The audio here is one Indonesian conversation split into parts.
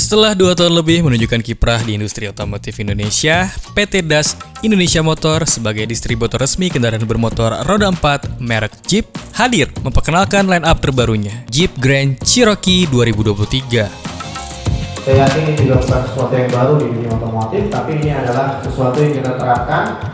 Setelah 2 tahun lebih menunjukkan kiprah di industri otomotif Indonesia, PT DAS Indonesia Motor sebagai distributor resmi kendaraan bermotor roda 4 merek Jeep hadir memperkenalkan line-up terbarunya, Jeep Grand Cherokee 2023. Saya yakin ini juga bukan sesuatu yang baru di dunia otomotif, tapi ini adalah sesuatu yang kita terapkan.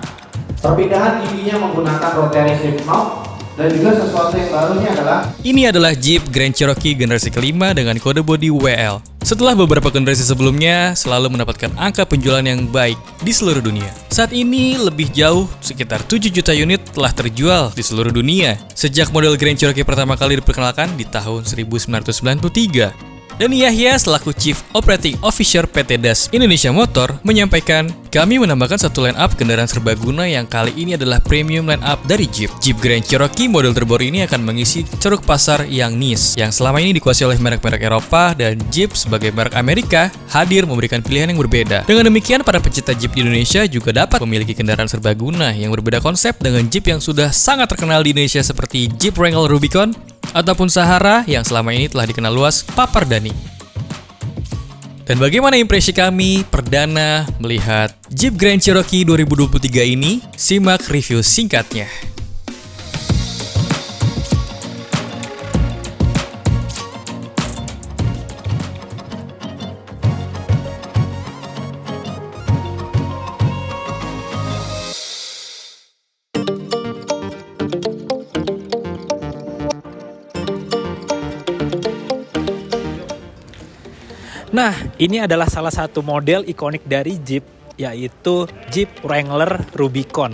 Perpindahan giginya menggunakan rotary shift knob, dan juga sesuatu yang barunya adalah ini adalah Jeep Grand Cherokee generasi kelima dengan kode bodi WL. Setelah beberapa generasi sebelumnya selalu mendapatkan angka penjualan yang baik di seluruh dunia. Saat ini lebih jauh, sekitar 7 juta unit telah terjual di seluruh dunia sejak model Grand Cherokee pertama kali diperkenalkan di tahun 1993. Dan Yahya selaku Chief Operating Officer PT DAS Indonesia Motor menyampaikan, kami menambahkan satu line-up kendaraan serbaguna yang kali ini adalah premium line-up dari Jeep. Jeep Grand Cherokee model terbaru ini akan mengisi ceruk pasar yang niche, yang selama ini dikuasai oleh merek-merek Eropa, dan Jeep sebagai merek Amerika hadir memberikan pilihan yang berbeda. Dengan demikian, para pecinta Jeep di Indonesia juga dapat memiliki kendaraan serbaguna yang berbeda konsep dengan Jeep yang sudah sangat terkenal di Indonesia seperti Jeep Wrangler Rubicon, ataupun Sahara yang selama ini telah dikenal luas Papardani. Dan bagaimana impresi kami perdana melihat Jeep Grand Cherokee 2023 ini? Simak review singkatnya. Nah, ini adalah salah satu model ikonik dari Jeep, yaitu Jeep Wrangler Rubicon.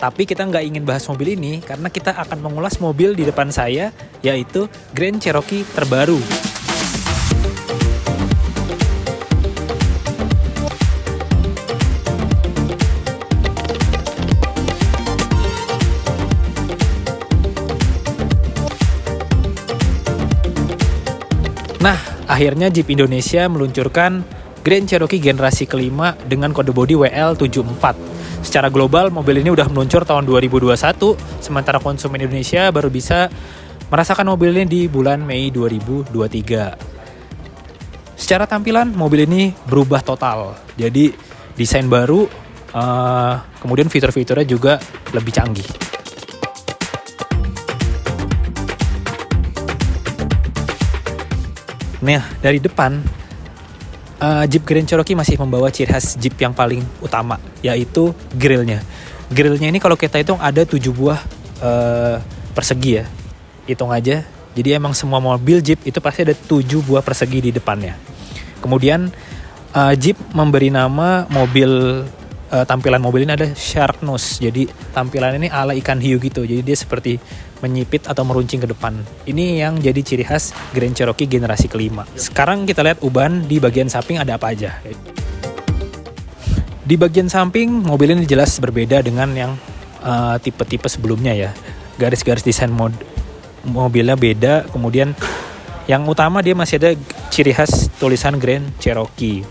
Tapi kita nggak ingin bahas mobil ini, karena kita akan mengulas mobil di depan saya, yaitu Grand Cherokee terbaru. Nah, akhirnya Jeep Indonesia meluncurkan Grand Cherokee generasi kelima dengan kode bodi WL74. Secara global, mobil ini udah meluncur tahun 2021, sementara konsumen Indonesia baru bisa merasakan mobil ini di bulan Mei 2023. Secara tampilan, mobil ini berubah total. Jadi, desain baru, kemudian fitur-fiturnya juga lebih canggih. Nah, dari depan, Jeep Grand Cherokee masih membawa ciri khas Jeep yang paling utama, yaitu grillnya. Grillnya ini kalau kita hitung ada 7 buah persegi ya. Hitung aja. Jadi emang semua mobil Jeep itu pasti ada 7 buah persegi di depannya. Kemudian Jeep memberi nama mobil, tampilan mobil ini ada shark nose. Jadi tampilan ini ala ikan hiu gitu. Jadi dia seperti menyipit atau meruncing ke depan. Ini yang jadi ciri khas Grand Cherokee generasi kelima. Sekarang kita lihat uban di bagian samping ada apa aja. Di bagian samping mobil ini jelas berbeda dengan yang tipe-tipe sebelumnya ya. Garis-garis desain mobilnya beda. Kemudian yang utama dia masih ada ciri khas tulisan Grand Cherokee.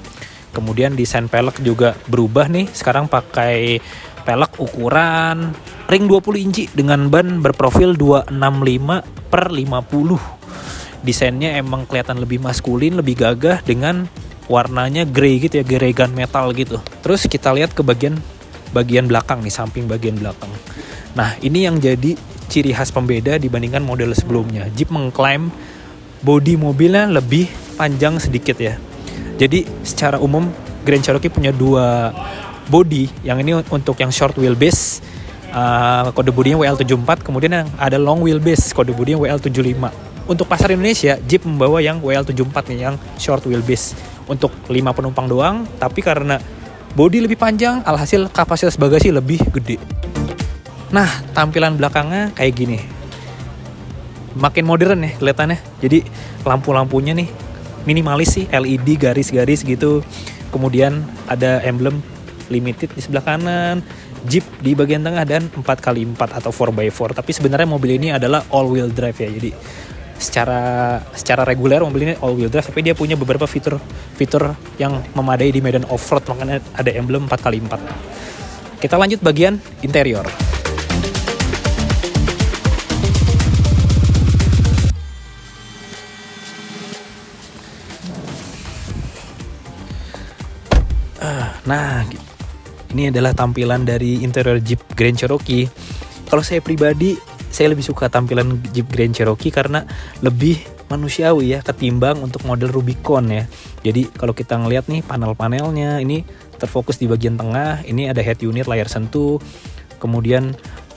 Kemudian desain pelek juga berubah nih. Sekarang pakai pelek ukuran ring 20 inci dengan ban berprofil 265/50. Desainnya emang kelihatan lebih maskulin, lebih gagah dengan warnanya grey gitu ya, grey gunmetal gitu. Terus kita lihat ke bagian belakang nih, samping bagian belakang. Nah, ini yang jadi ciri khas pembeda dibandingkan model sebelumnya. Jeep mengklaim bodi mobilnya lebih panjang sedikit ya. Jadi secara umum Grand Cherokee punya 2 bodi, yang ini untuk yang short wheelbase, kode bodinya WL74, kemudian yang ada long wheelbase, kode bodinya WL75. Untuk pasar Indonesia, Jeep membawa yang WL74 nih, yang short wheelbase untuk 5 penumpang doang, tapi karena bodi lebih panjang, alhasil kapasitas bagasi lebih gede. Nah, tampilan belakangnya kayak gini. Makin modern ya kelihatannya. Jadi lampu-lampunya nih minimalis sih, LED garis-garis gitu. Kemudian ada emblem limited di sebelah kanan, Jeep di bagian tengah, dan 4x4 atau 4x4. Tapi sebenarnya mobil ini adalah all wheel drive ya. Jadi secara reguler mobil ini all wheel drive, tapi dia punya beberapa fitur yang memadai di medan off-road, makanya ada emblem 4x4. Kita lanjut bagian interior. Nah, ini adalah tampilan dari interior Jeep Grand Cherokee. Kalau saya pribadi, saya lebih suka tampilan Jeep Grand Cherokee karena lebih manusiawi ya ketimbang untuk model Rubicon ya. Jadi kalau kita ngelihat nih panel-panelnya ini terfokus di bagian tengah, ini ada head unit layar sentuh, kemudian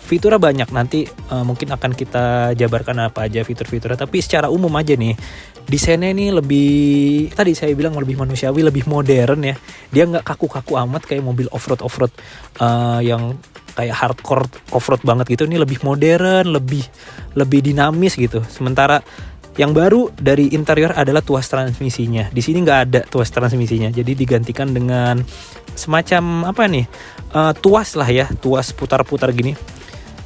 fiturnya banyak, nanti mungkin akan kita jabarkan apa aja fitur-fiturnya, tapi secara umum aja nih desainnya ini lebih, tadi saya bilang lebih manusiawi, lebih modern ya. Dia nggak kaku-kaku amat kayak mobil off-road yang kayak hardcore off-road banget gitu. Ini lebih modern, lebih dinamis gitu. Sementara yang baru dari interior adalah tuas transmisinya. Di sini nggak ada tuas transmisinya, jadi digantikan dengan semacam apa nih, tuas lah ya, tuas putar-putar gini.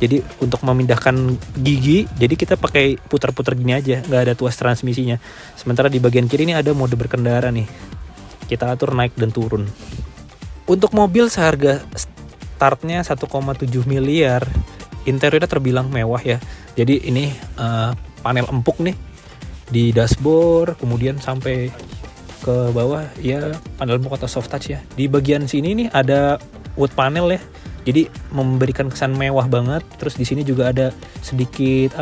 Jadi untuk memindahkan gigi, jadi kita pakai putar-putar gini aja, nggak ada tuas transmisinya. Sementara di bagian kiri ini ada mode berkendara nih, kita atur naik dan turun. Untuk mobil seharga startnya 1,7 miliar, interiornya terbilang mewah ya. Jadi ini panel empuk nih di dashboard, kemudian sampai ke bawah ya panel empuk atau soft touch ya. Di bagian sini nih ada wood panel ya. Jadi memberikan kesan mewah banget. Terus di sini juga ada sedikit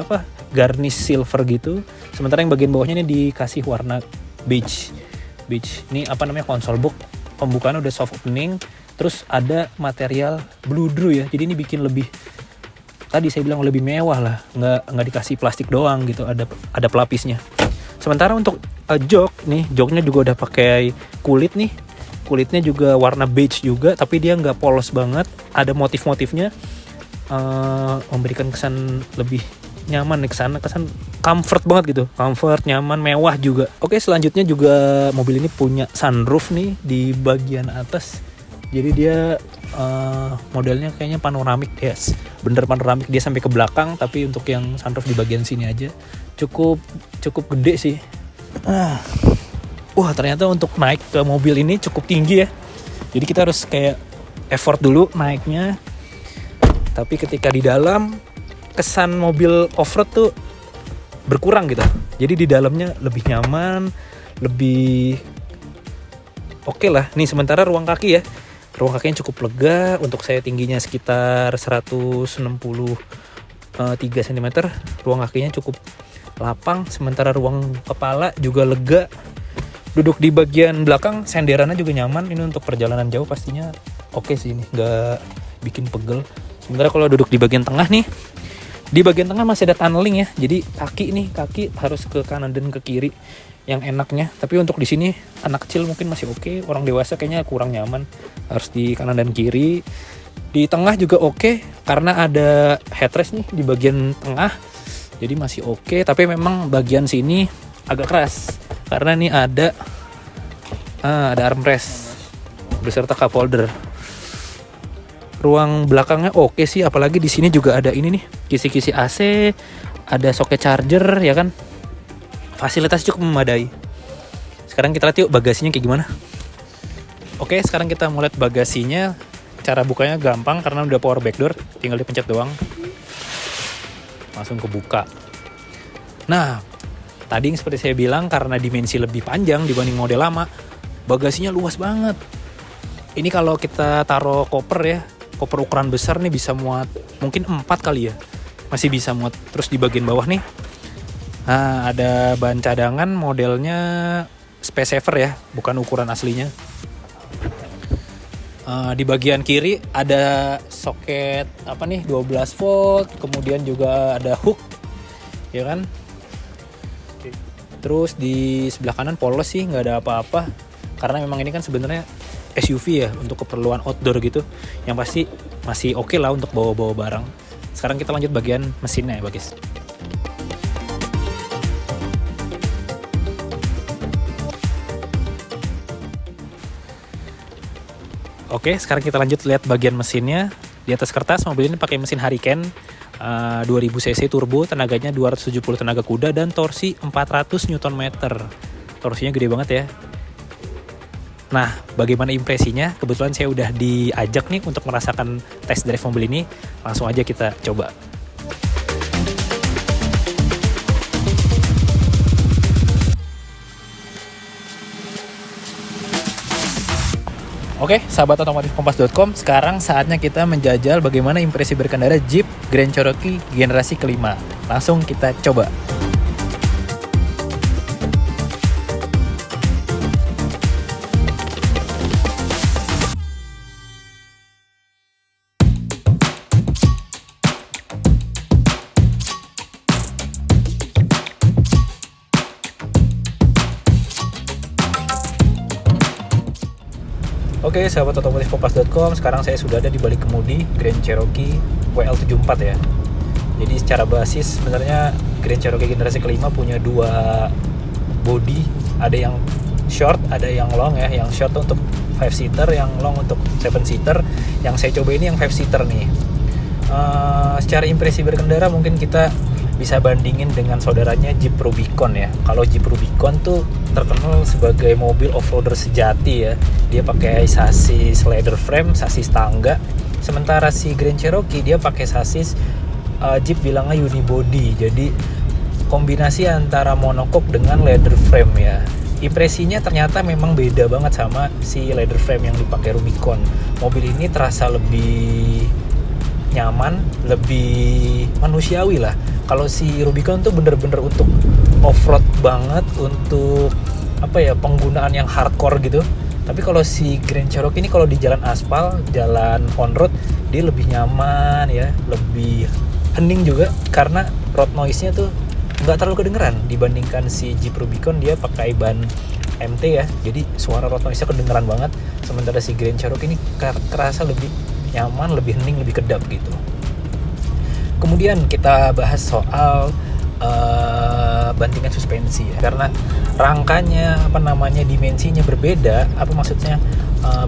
garnish silver gitu. Sementara yang bagian bawahnya ini dikasih warna beige. Ini console box. Pembukaan udah soft opening. Terus ada material blue drew ya. Jadi ini bikin lebih, tadi saya bilang lebih mewah lah. Nggak dikasih plastik doang gitu. Ada pelapisnya. Sementara untuk joknya juga udah pakai kulit nih. Kulitnya juga warna beige juga, tapi dia nggak polos banget, ada motif-motifnya, memberikan kesan lebih nyaman nih, kesan comfort banget gitu, comfort, nyaman, mewah juga. Oke, selanjutnya juga mobil ini punya sunroof nih di bagian atas, jadi dia modelnya kayaknya panoramik ya, bener panoramik, dia sampai ke belakang, tapi untuk yang sunroof di bagian sini aja cukup gede sih. Wah, ternyata untuk naik ke mobil ini cukup tinggi ya. Jadi kita harus kayak effort dulu naiknya. Tapi ketika di dalam, kesan mobil off-road tuh berkurang gitu. Jadi di dalamnya lebih nyaman, lebih oke lah. Nih sementara ruang kaki ya. Ruang kakinya cukup lega. Untuk saya tingginya sekitar 163 cm. Ruang kakinya cukup lapang. Sementara ruang kepala juga lega. Duduk di bagian belakang, senderannya juga nyaman. Ini untuk perjalanan jauh pastinya oke sih, ini nggak bikin pegel. Sementara kalau duduk di bagian tengah nih, di bagian tengah masih ada tunneling ya. Jadi kaki harus ke kanan dan ke kiri yang enaknya. Tapi untuk di sini anak kecil mungkin masih oke, orang dewasa kayaknya kurang nyaman, harus di kanan dan kiri. Di tengah juga oke karena ada headrest nih di bagian tengah, jadi masih oke. Tapi memang bagian sini agak keras karena ini ada armrest beserta cup holder. Ruang belakangnya oke sih, apalagi di sini juga ada ini nih, kisi-kisi AC, ada soket charger ya kan. Fasilitas cukup memadai. Sekarang kita lihat yuk bagasinya kayak gimana. Oke, sekarang kita mau lihat bagasinya. Cara bukanya gampang karena udah power back door, tinggal dipencet doang. Langsung kebuka. Nah, tadi seperti saya bilang, karena dimensi lebih panjang dibanding model lama, bagasinya luas banget. Ini kalau kita taruh koper ya, koper ukuran besar nih bisa muat mungkin 4 kali ya, masih bisa muat. Terus di bagian bawah nih, nah ada ban cadangan, modelnya Space Saver ya, bukan ukuran aslinya. Di bagian kiri ada soket 12 volt, kemudian juga ada hook, ya kan. Terus di sebelah kanan polos sih, nggak ada apa-apa. Karena memang ini kan sebenarnya SUV ya, untuk keperluan outdoor gitu. Yang pasti masih oke lah untuk bawa-bawa barang. Sekarang kita lanjut bagian mesinnya ya, guys. Oke, sekarang kita lanjut lihat bagian mesinnya. Di atas kertas mobil ini pakai mesin Hurricane 2000 cc turbo, tenaganya 270 tenaga kuda dan torsi 400 Nm. Torsinya gede banget ya. Nah, bagaimana impresinya? Kebetulan saya udah diajak nih untuk merasakan test drive mobil ini. Langsung aja kita coba. Oke, sahabat otomotif kompas.com, sekarang saatnya kita menjajal bagaimana impresi berkendara Jeep Grand Cherokee generasi kelima. Langsung kita coba. Oke, sahabat otomotif kompas.com, sekarang saya sudah ada di balik kemudi Grand Cherokee WL74 ya. Jadi secara basis sebenarnya Grand Cherokee generasi kelima punya dua body, ada yang short, ada yang long ya. Yang short untuk 5-seater, yang long untuk 7-seater. Yang saya coba ini yang 5-seater nih. Secara impresi berkendara mungkin kita bisa bandingin dengan saudaranya Jeep Rubicon ya. Kalau Jeep Rubicon tuh terkenal sebagai mobil off-roader sejati ya. Dia pakai sasis leather frame, sasis tangga. Sementara si Grand Cherokee dia pakai sasis Jeep bilangnya unibody. Jadi kombinasi antara monocoque dengan leather frame ya. Impresinya ternyata memang beda banget sama si leather frame yang dipakai Rubicon. Mobil ini terasa lebih nyaman, lebih manusiawi lah. Kalau si Rubicon tuh bener-bener untuk off-road banget, untuk penggunaan yang hardcore gitu. Tapi kalau si Grand Cherokee ini kalau di jalan aspal, jalan on road, dia lebih nyaman ya, lebih hening juga karena road noise-nya tuh nggak terlalu kedengeran dibandingkan si Jeep Rubicon. Dia pakai ban MT ya, jadi suara road noise-nya kedengeran banget. Sementara si Grand Cherokee ini kerasa lebih nyaman, lebih hening, lebih kedap gitu. Kemudian kita bahas soal bantingan suspensi ya. Karena rangkanya dimensinya berbeda,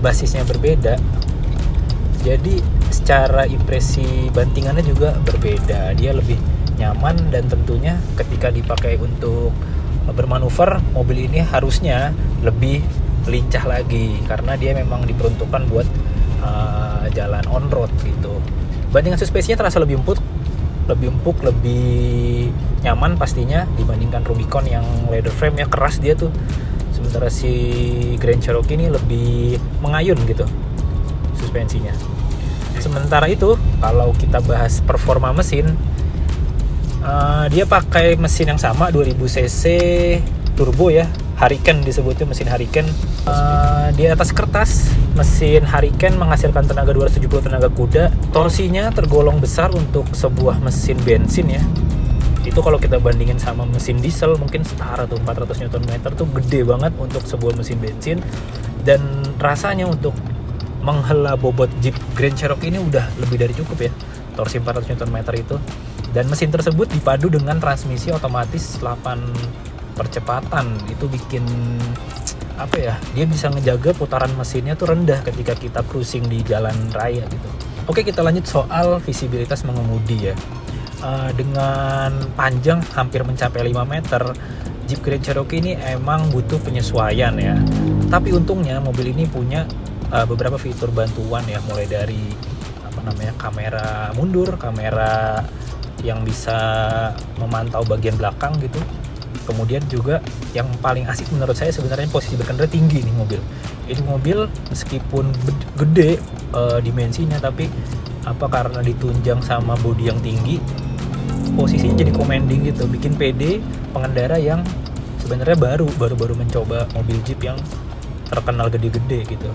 basisnya berbeda. Jadi secara impresi bantingannya juga berbeda. Dia lebih nyaman dan tentunya ketika dipakai untuk bermanuver, mobil ini harusnya lebih lincah lagi karena dia memang diperuntukkan buat jalan on road gitu. Bantingan suspensinya terasa lebih empuk, lebih nyaman pastinya dibandingkan Rubicon yang leather frame ya, keras dia tuh. Sementara si Grand Cherokee ini lebih mengayun gitu suspensinya. Sementara itu kalau kita bahas performa mesin, dia pakai mesin yang sama 2000 cc turbo ya, Hurricane disebutnya, mesin Hurricane. Di atas kertas mesin Hurricane menghasilkan tenaga 270 tenaga kuda. Torsinya tergolong besar untuk sebuah mesin bensin ya. Itu kalau kita bandingin sama mesin diesel mungkin setara tuh, 400 Nm tuh gede banget untuk sebuah mesin bensin. Dan rasanya untuk menghela bobot Jeep Grand Cherokee ini udah lebih dari cukup ya, torsi 400 Nm itu. Dan mesin tersebut dipadu dengan transmisi otomatis 8 percepatan. Itu bikin dia bisa ngejaga putaran mesinnya tuh rendah ketika kita cruising di jalan raya gitu. Oke, kita lanjut soal visibilitas mengemudi ya. Dengan panjang hampir mencapai 5 meter, Jeep Grand Cherokee ini emang butuh penyesuaian ya. Tapi untungnya mobil ini punya beberapa fitur bantuan ya, mulai dari kamera mundur, kamera yang bisa memantau bagian belakang gitu. Kemudian juga yang paling asik menurut saya sebenarnya posisi berkendara tinggi nih mobil. Ini mobil meskipun gede dimensinya, tapi karena ditunjang sama bodi yang tinggi, posisinya jadi commanding gitu, bikin pede pengendara yang sebenarnya baru mencoba mobil Jeep yang terkenal gede-gede gitu.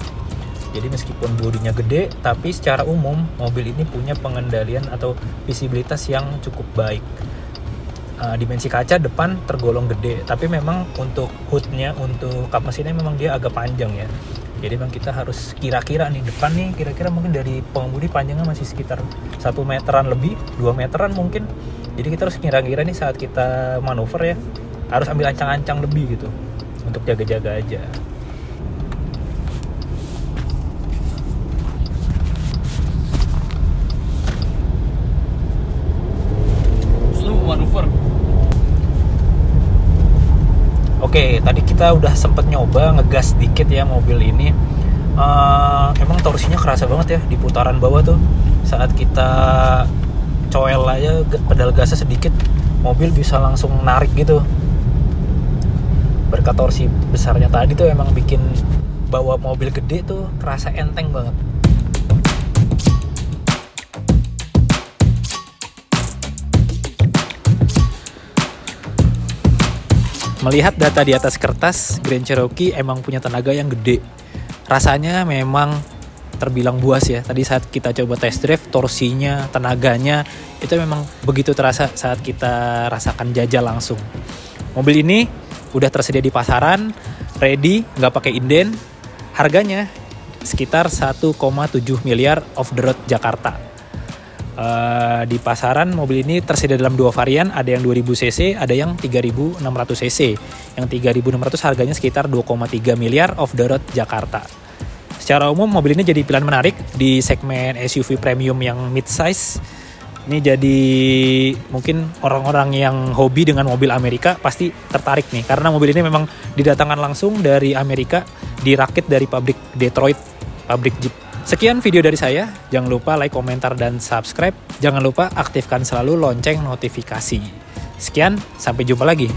Jadi meskipun bodinya gede, tapi secara umum mobil ini punya pengendalian atau visibilitas yang cukup baik. Dimensi kaca depan tergolong gede, tapi memang untuk hoodnya, untuk kap mesinnya memang dia agak panjang ya. Jadi memang kita harus kira-kira nih depan nih, kira-kira mungkin dari pengemudi panjangnya masih sekitar 1 meteran lebih, 2 meteran mungkin. Jadi kita harus kira-kira nih saat kita manuver ya, harus ambil ancang-ancang lebih gitu untuk jaga-jaga aja. Oke, tadi kita udah sempet nyoba ngegas dikit ya mobil ini. Emang torsinya kerasa banget ya di putaran bawah tuh. Saat kita coel aja pedal gasnya sedikit, mobil bisa langsung narik gitu. Berkat torsi besarnya tadi tuh emang bikin bawa mobil gede tuh kerasa enteng banget. Melihat data di atas kertas, Grand Cherokee emang punya tenaga yang gede. Rasanya memang terbilang buas ya. Tadi saat kita coba test drive, torsinya, tenaganya, itu memang begitu terasa saat kita rasakan jajal langsung. Mobil ini udah tersedia di pasaran, ready, nggak pakai inden. Harganya sekitar 1,7 miliar off the road Jakarta. Di pasaran mobil ini tersedia dalam 2 varian, ada yang 2000 cc, ada yang 3600 cc. Yang 3600 harganya sekitar 2,3 miliar off the road Jakarta. Secara umum mobil ini jadi pilihan menarik di segmen SUV premium yang mid-size. Ini jadi mungkin orang-orang yang hobi dengan mobil Amerika pasti tertarik nih, karena mobil ini memang didatangkan langsung dari Amerika, dirakit dari pabrik Detroit, pabrik Jeep. Sekian video dari saya, jangan lupa like, komentar, dan subscribe. Jangan lupa aktifkan selalu lonceng notifikasi. Sekian, sampai jumpa lagi.